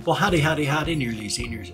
Well, howdy, howdy, howdy, nearly seniors.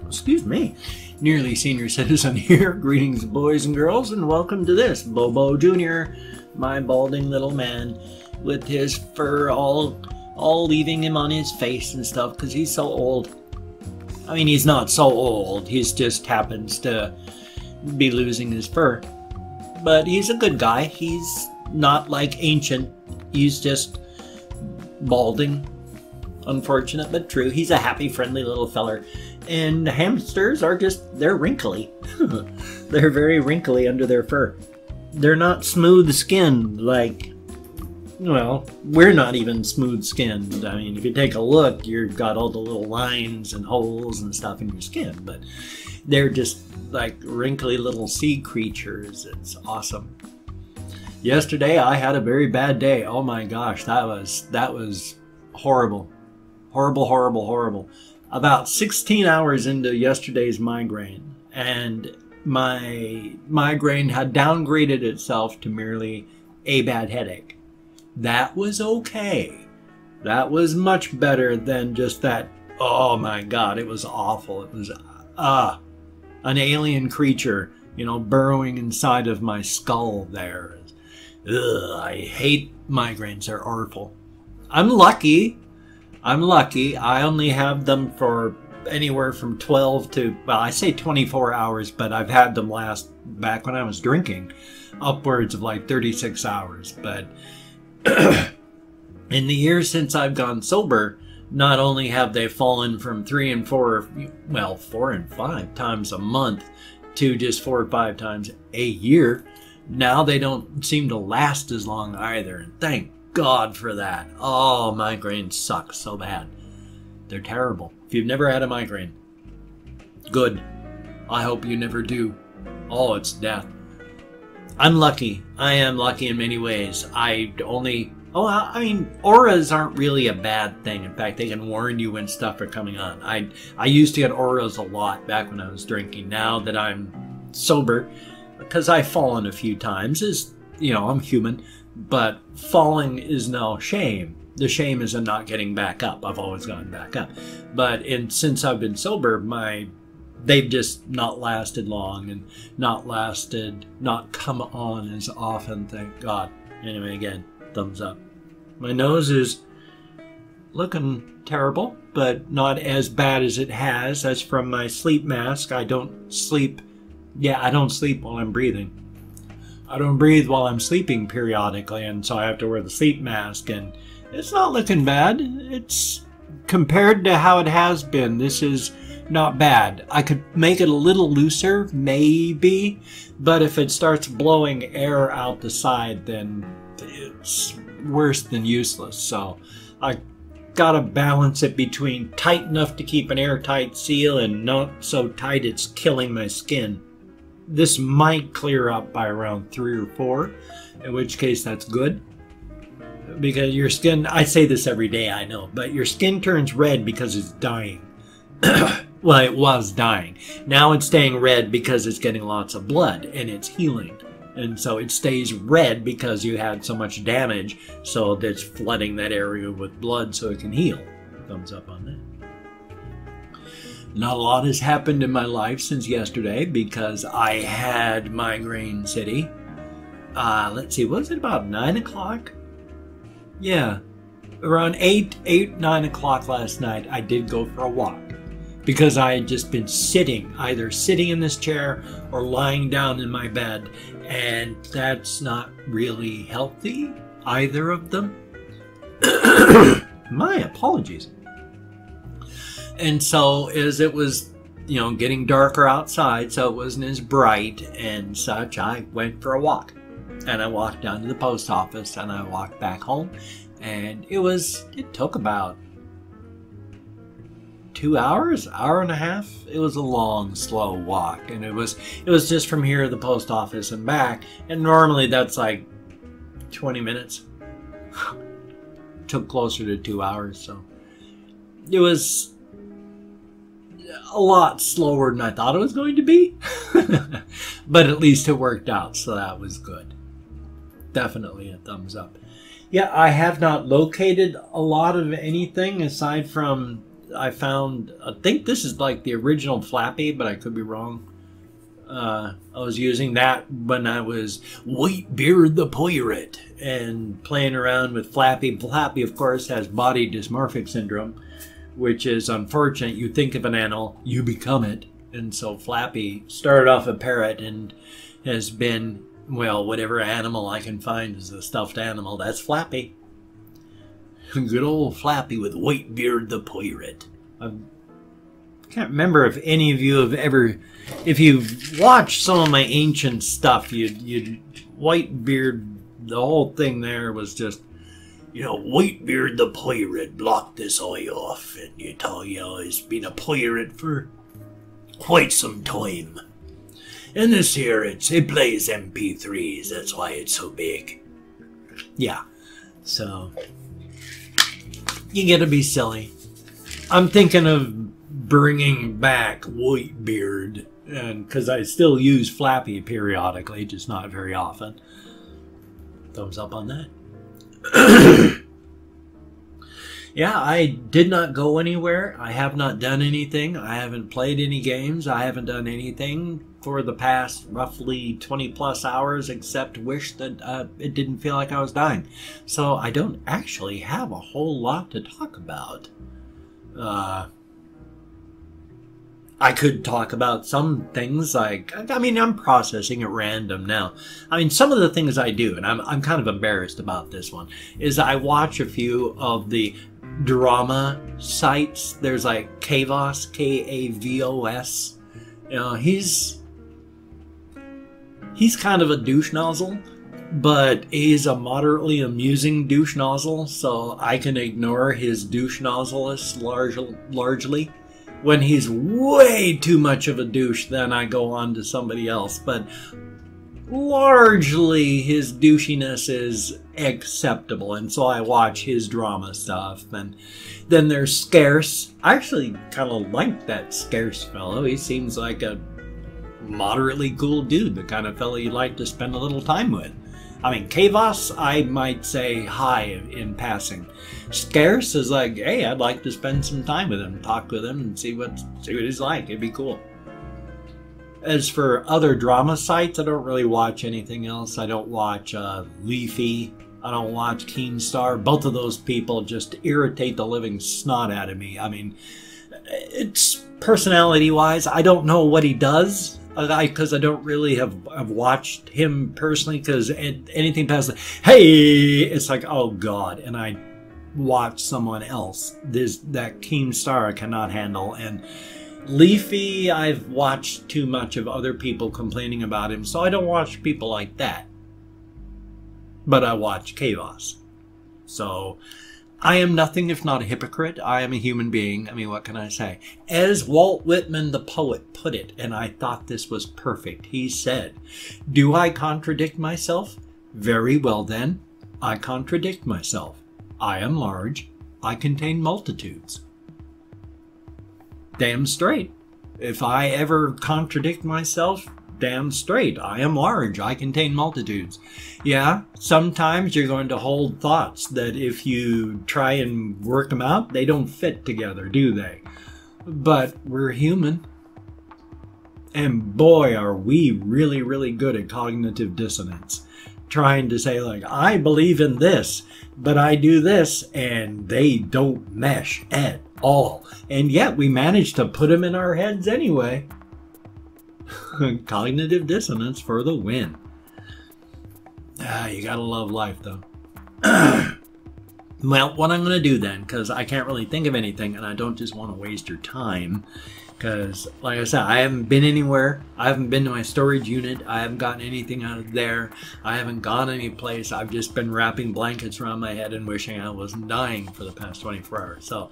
Excuse me. Nearly senior citizen here. Greetings, boys and girls, and welcome to this Bobo Jr., my balding little man with his fur all leaving him on his face and stuff because he's so old. I mean, he's not so old. He just happens to be losing his fur. But he's a good guy. He's not like ancient. He's just balding. Unfortunate but true. He's a happy, friendly little feller. And hamsters are just, they're wrinkly. They're very wrinkly under their fur. They're not smooth skinned like, well, we're not even smooth skinned. I mean, if you take a look, you've got all the little lines and holes and stuff in your skin. But they're just like wrinkly little sea creatures. It's awesome. Yesterday, I had a very bad day. Oh my gosh, that was horrible. Horrible. About 16 hours into yesterday's migraine, and my migraine had downgraded itself to merely a bad headache. That was okay. That was much better than just that, oh my God, it was awful. It was, an alien creature, you know, burrowing inside of my skull there. Ugh, I hate migraines. They're awful. I'm lucky. I only have them for anywhere from 12 to, well, I say 24 hours, but I've had them last, back when I was drinking, upwards of like 36 hours. But in the years since I've gone sober, not only have they fallen from 3 and 4, well, 4 and 5 times a month to just 4 or 5 times a year, now they don't seem to last as long either. And thank God for that. Oh, migraines suck so bad. They're terrible. If you've never had a migraine, good. I hope you never do. Oh, it's death. I'm lucky. I am lucky in many ways. I mean, auras aren't really a bad thing. In fact, they can warn you when stuff are coming on. I used to get auras a lot back when I was drinking. Now that I'm sober, because I've fallen a few times, you know, I'm human. But falling is no shame. The shame is in not getting back up. I've always gotten back up. But since I've been sober, they've just not lasted long and not come on as often, thank God. Anyway, again, thumbs up. My nose is looking terrible, but not as bad as it has. That's from my sleep mask. I don't sleep while I'm breathing. I don't breathe while I'm sleeping periodically, and so I have to wear the sleep mask, and it's not looking bad. It's, compared to how it has been, this is not bad. I could make it a little looser, maybe, but if it starts blowing air out the side, then it's worse than useless. So I gotta balance it between tight enough to keep an airtight seal and not so tight it's killing my skin. This might clear up by around 3 or 4, in which case that's good. Because your skin, I say this every day, I know, but your skin turns red because it's dying. Well, it was dying. Now it's staying red because it's getting lots of blood and it's healing. And so it stays red because you had so much damage, so that's flooding that area with blood so it can heal. Thumbs up on that. Not a lot has happened in my life since yesterday because I had Migraine City. Let's see, was it about 9 o'clock? Yeah, around 9 o'clock last night, I did go for a walk because I had just been either sitting in this chair or lying down in my bed, and that's not really healthy, either of them. My apologies. And so as it was, you know, getting darker outside, so it wasn't as bright and such, I went for a walk. And I walked down to the post office and I walked back home. And it took about 2 hours, hour and a half. It was a long, slow walk. And it was just from here to the post office and back. And normally that's like 20 minutes. Took closer to 2 hours, so it was a lot slower than I thought it was going to be. But at least it worked out, so that was good. Definitely a thumbs up. Yeah, I have not located a lot of anything aside from I think this is like the original Flappy, but I could be wrong. I was using that when I was Whitebeard the Pirate and playing around with Flappy. Flappy, of course, has body dysmorphic syndrome, which is unfortunate. You think of an animal, you become it. And so Flappy started off a parrot and has been, well, whatever animal I can find as a stuffed animal, that's Flappy. Good old Flappy with Whitebeard the Pirate. I can't remember if any of you have ever, if you've watched some of my ancient stuff, you'd Whitebeard, the whole thing there was just, you know, Whitebeard the Pirate blocked this eye off, and you know, he's been a pirate for quite some time. And this here, it plays MP3s, that's why it's so big. Yeah, so you get to be silly. I'm thinking of bringing back Whitebeard, and because I still use Flappy periodically, just not very often. Thumbs up on that. Yeah, I did not go anywhere. I have not done anything. I haven't played any games. I haven't done anything for the past roughly 20 plus hours except wish that it didn't feel like I was dying. So I don't actually have a whole lot to talk about. I could talk about some things like, I mean, I'm processing at random now. I mean, some of the things I do, and I'm kind of embarrassed about this one, is I watch a few of the drama sites. There's like Kavos, K-A-V-O-S. You know, he's kind of a douche nozzle, but he's a moderately amusing douche nozzle, so I can ignore his douche nozzleness largely. When he's way too much of a douche, then I go on to somebody else. But largely, his douchiness is acceptable, and so I watch his drama stuff. And then there's Scarce. I actually kind of like that Scarce fellow. He seems like a moderately cool dude, the kind of fellow you'd like to spend a little time with. I mean, Kavos, I might say hi in passing. Scarce is like, hey, I'd like to spend some time with him, talk with him, and see what he's like. It'd be cool. As for other drama sites, I don't really watch anything else. I don't watch Leafy. I don't watch Keemstar. Both of those people just irritate the living snot out of me. I mean, it's personality-wise, I don't know what he does. Because I don't really have watched him personally, because anything past the, hey, it's like, oh God, and I watch someone else. That Keemstar I cannot handle, and Leafy, I've watched too much of other people complaining about him, so I don't watch people like that. But I watch Chaos. So I am nothing if not a hypocrite. I am a human being. I mean, what can I say? As Walt Whitman the poet put it, and I thought this was perfect, he said, do I contradict myself? Very well then, I contradict myself. I am large. I contain multitudes. Damn straight. If I ever contradict myself, damn straight. I am large. I contain multitudes. Yeah, sometimes you're going to hold thoughts that if you try and work them out, they don't fit together, do they? But we're human. And boy, are we really, really good at cognitive dissonance. Trying to say, like, I believe in this, but I do this, and they don't mesh at all. And yet we manage to put them in our heads anyway. Cognitive dissonance for the win. You gotta love life, though. Well, what I'm gonna do then, because I can't really think of anything, and I don't just want to waste your time, because, like I said, I haven't been anywhere. I haven't been to my storage unit. I haven't gotten anything out of there. I haven't gone any place. I've just been wrapping blankets around my head and wishing I wasn't dying for the past 24 hours. So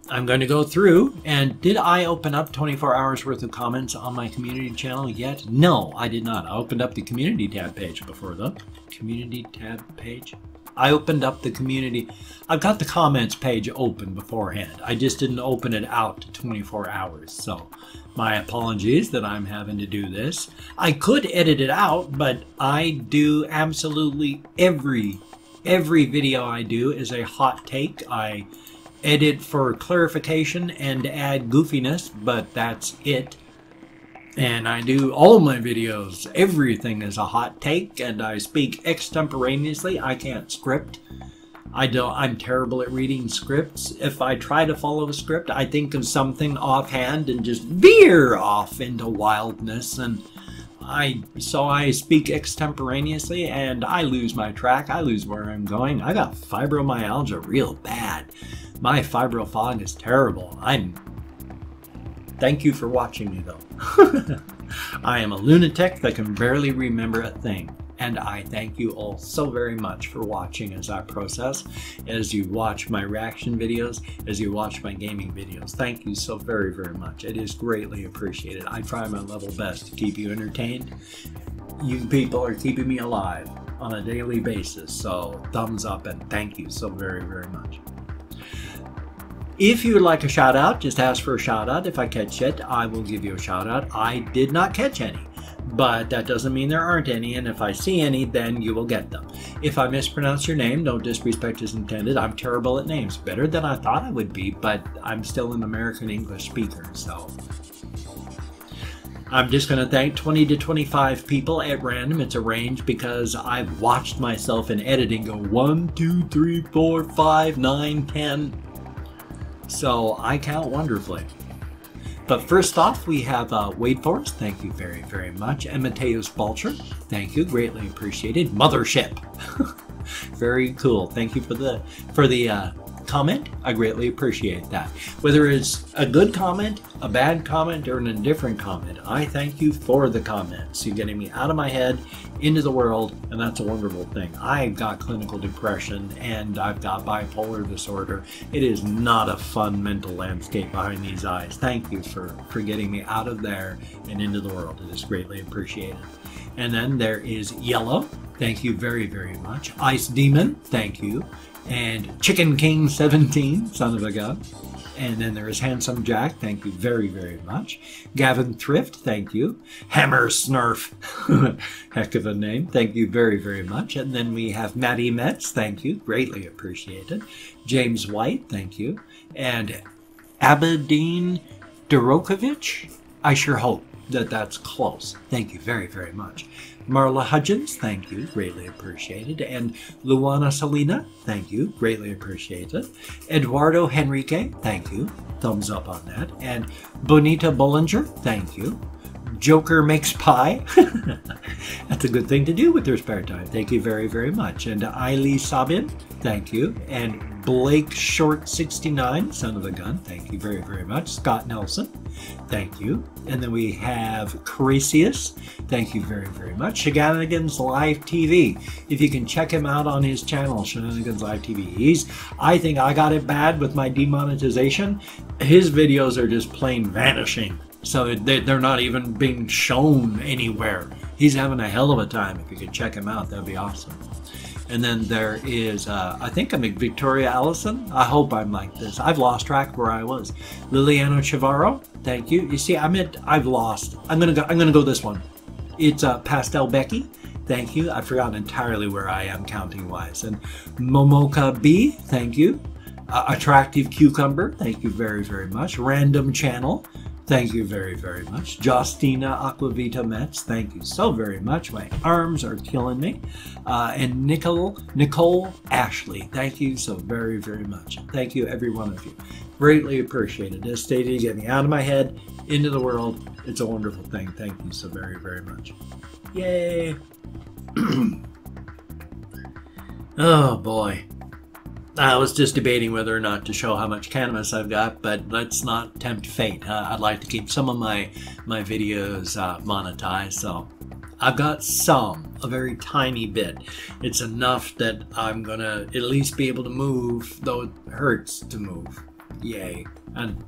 I'm going to go through, and did I open up 24 hours worth of comments on my community channel yet? No, I did not. I opened up the community tab page before the community tab page. I opened up the community. I've got the comments page open beforehand. I just didn't open it out to 24 hours. So my apologies that I'm having to do this. I could edit it out, but I do absolutely every Every video I do is a hot take. I edit for clarification and add goofiness, but that's it. And I do all of my videos. Everything is a hot take, and I speak extemporaneously. I can't script. I'm terrible at reading scripts. If I try to follow a script, I think of something offhand and just veer off into wildness. And so I speak extemporaneously, and I lose my track. I lose where I'm going. I got fibromyalgia real bad. My fibro fog is terrible. Thank you for watching me, though. I am a lunatic that can barely remember a thing. And I thank you all so very much for watching as I process, as you watch my reaction videos, as you watch my gaming videos. Thank you so very, very much. It is greatly appreciated. I try my level best to keep you entertained. You people are keeping me alive on a daily basis. So thumbs up and thank you so very, very much. If you would like a shout out, just ask for a shout out. If I catch it, I will give you a shout out. I did not catch any, but that doesn't mean there aren't any. And if I see any, then you will get them. If I mispronounce your name, no disrespect is intended. I'm terrible at names, better than I thought I would be, but I'm still an American English speaker. So I'm just going to thank 20 to 25 people at random. It's a range because I've watched myself in editing go 1, 2, 3, 4, 5, 9, 10. So I count wonderfully. But first off, we have Wade Forrest. Thank you very, very much. And Mateus Balcher. Thank you. Greatly appreciated. Mothership. Very cool. Thank you for the comment. I greatly appreciate that. Whether it's a good comment, a bad comment, or an indifferent comment, I thank you for the comments. You're getting me out of my head into the world, and that's a wonderful thing. I've got clinical depression and I've got bipolar disorder. It is not a fun mental landscape behind these eyes. Thank you for getting me out of there and into the world. It is greatly appreciated. And then there is Yellow. Thank you very, very much. Ice Demon. Thank you. And Chicken King 17, son of a gun. And then there is Handsome Jack. Thank you very, very much. Gavin Thrift. Thank you. Hammer Snurf. Heck of a name. Thank you very, very much. And then we have Maddie Metz. Thank you. Greatly appreciated. James White. Thank you. And Abedin Dorokovich. I sure hope that that's close. Thank you very, very much. Marla Hudgens, thank you, greatly appreciated. And Luana Salina, thank you, greatly appreciated. Eduardo Henrique, thank you, thumbs up on that. And Bonita Bollinger, thank you. Joker Makes Pie, that's a good thing to do with their spare time. Thank you very, very much. And Ailey Sabin, thank you. And Blake Short 69, son of a gun, thank you very, very much. Scott Nelson, thank you. And then we have Crasius, thank you very, very much. Shenanigans Live TV, if you can check him out on his channel, Shenanigans Live TV. I think I got it bad with my demonetization. His videos are just plain vanishing. So they're not even being shown anywhere. He's having a hell of a time. If you could check him out, that'd be awesome. And then there is, I think I'm Victoria Allison. I hope I'm like this. I've lost track where I was. Liliano Chavarro, thank you. You see, I've lost. I'm gonna go this one. It's Pastel Becky. Thank you. I've forgotten entirely where I am counting wise. And Momoka B, thank you. Attractive Cucumber, thank you very, very much. Random Channel. Thank you very, very much. Justina Aquavita Metz, thank you so very much. My arms are killing me. And Nicole Ashley, thank you so very, very much. Thank you, every one of you. Greatly appreciated. As stated, you get me out of my head, into the world. It's a wonderful thing. Thank you so very, very much. Yay. Oh, boy. I was just debating whether or not to show how much cannabis I've got, but let's not tempt fate. I'd like to keep some of my videos monetized, so I've got a very tiny bit. It's enough that I'm gonna at least be able to move, though it hurts to move. Yay. And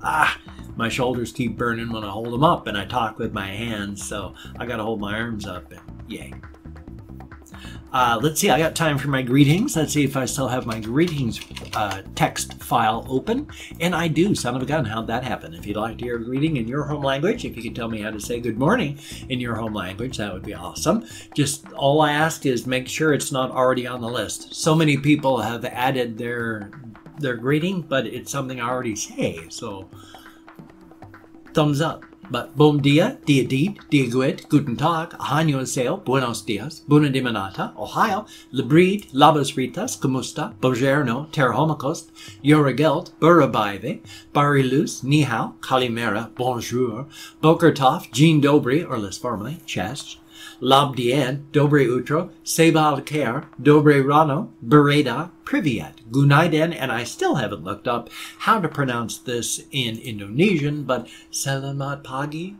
my shoulders keep burning when I hold them up and I talk with my hands, so I gotta hold my arms up and yay. Let's see, I got time for my greetings. Let's see if I still have my greetings text file open. And I do, son of a gun, how'd that happen? If you'd like to hear a greeting in your home language, if you could tell me how to say good morning in your home language, that would be awesome. Just all I ask is make sure it's not already on the list. So many people have added their greeting, but it's something I already say, so thumbs up. But bom dia, dia dit, dia guet, guten tag, annyeonghaseyo, buenos dias, bună dimineața, Ohio, librid, labas ritas, kumusta, buongiorno, terhomakost, yoragelt, burabaive, barilus, ni hao, kalimera, bonjour, boker tov, jean dobry, or less formally, chest, labdien, dobre utro, sebal care, dobre rano, bereda, privyet, gunaiden, and I still haven't looked up how to pronounce this in Indonesian, but selamat pagi.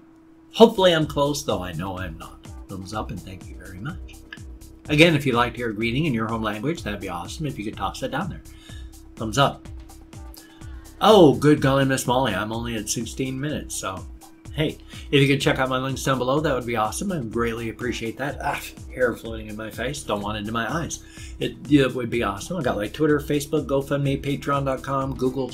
Hopefully I'm close, though I know I'm not. Thumbs up and thank you very much. Again, if you'd like to hear a greeting in your home language, that'd be awesome if you could toss it down there. Thumbs up. Oh, good golly, Miss Molly, I'm only at 16 minutes, so hey, if you could check out my links down below, that would be awesome. I would greatly appreciate that. Hair floating in my face. Don't want it into my eyes. It would be awesome. I got like Twitter, Facebook, GoFundMe, Patreon.com, Google+,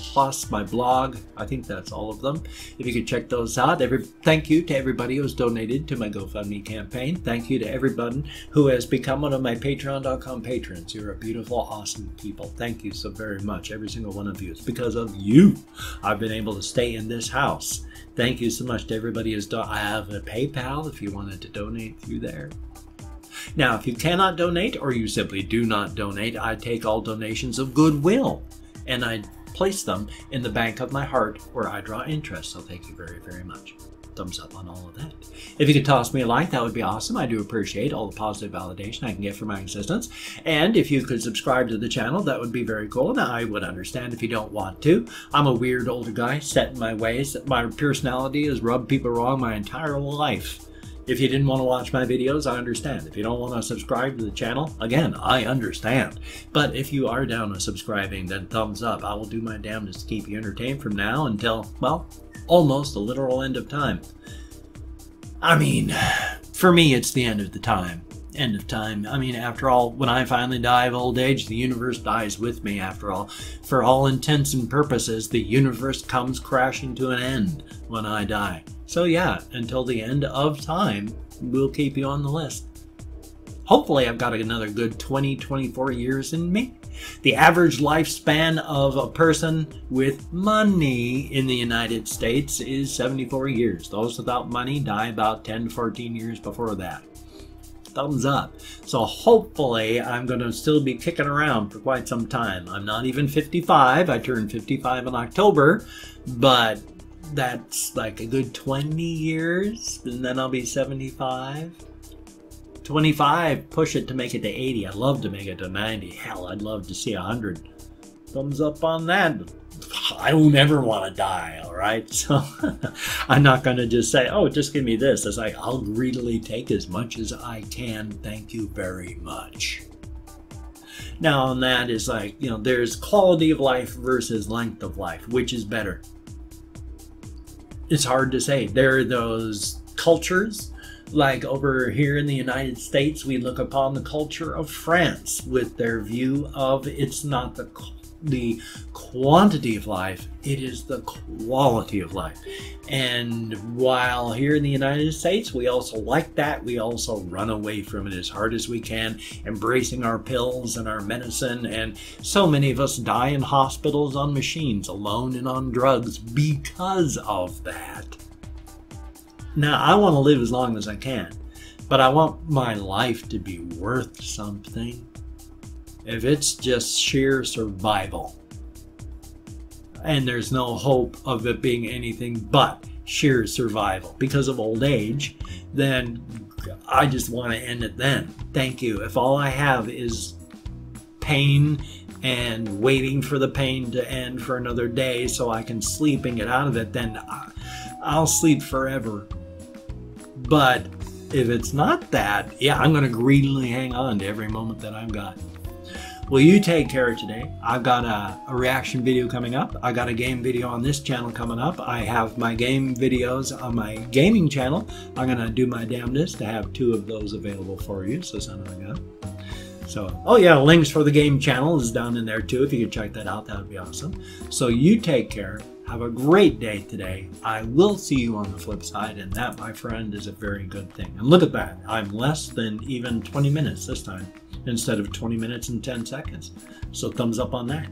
my blog. I think that's all of them. If you could check those out. Thank you to everybody who's donated to my GoFundMe campaign. Thank you to everybody who has become one of my Patreon.com patrons. You're a beautiful, awesome people. Thank you so very much, every single one of you. It's because of you I've been able to stay in this house. Thank you so much to everybody who's done. I have a PayPal if you wanted to donate through there. Now, if you cannot donate or you simply do not donate, I take all donations of goodwill and I place them in the bank of my heart where I draw interest. So thank you very, very much. Thumbs up on all of that. If you could toss me a like, that would be awesome. I do appreciate all the positive validation I can get for my existence. And if you could subscribe to the channel, that would be very cool. Now, I would understand if you don't want to. I'm a weird older guy set in my ways. My personality has rubbed people wrong my entire life. If you didn't want to watch my videos, I understand. If you don't want to subscribe to the channel, again, I understand. But if you are down with subscribing, then thumbs up. I will do my damnedest to keep you entertained from now until, well, almost the literal end of time. I mean, for me, it's the end of the time. End of time. I mean, after all, when I finally die of old age, the universe dies with me, after all. For all intents and purposes, the universe comes crashing to an end when I die. So yeah, until the end of time, we'll keep you on the list. Hopefully I've got another good 24 years in me. The average lifespan of a person with money in the United States is 74 years. Those without money die about 10 to 14 years before that. Thumbs up. So hopefully I'm going to still be kicking around for quite some time. I'm not even 55. I turned 55 in October, but that's like a good 20 years, and then I'll be 75. 25, push it to make it to 80. I'd love to make it to 90. Hell, I'd love to see 100. Thumbs up on that. I don't ever want to die, all right? So I'm not going to just say, oh, just give me this. It's like, I'll greedily take as much as I can. Thank you very much. Now, on that is like, you know, there's quality of life versus length of life. Which is better? It's hard to say. There are those cultures, like over here in the United States, we look upon the culture of France with their view of it's not the quantity of life, it is the quality of life. And while here in the United States, we also like that, we also run away from it as hard as we can, embracing our pills and our medicine. And so many of us die in hospitals on machines, alone and on drugs because of that. Now, I want to live as long as I can, but I want my life to be worth something. If it's just sheer survival, and there's no hope of it being anything but sheer survival because of old age, then I just want to end it then. Thank you. If all I have is pain and waiting for the pain to end for another day so I can sleep and get out of it, then I'll sleep forever. But if it's not that, yeah, I'm going to greedily hang on to every moment that I've got. Well, you take care today. I've got a reaction video coming up. I got a game video on this channel coming up. I have my game videos on my gaming channel. I'm going to do my damnedest to have 2 of those available for you, so son of a gun. So, oh yeah, links for the game channel is down in there too. If you could check that out, that would be awesome. So you take care. Have a great day today. I will see you on the flip side, and that, my friend, is a very good thing. And look at that. I'm less than even 20 minutes this time, instead of 20 minutes and 10 seconds. So thumbs up on that.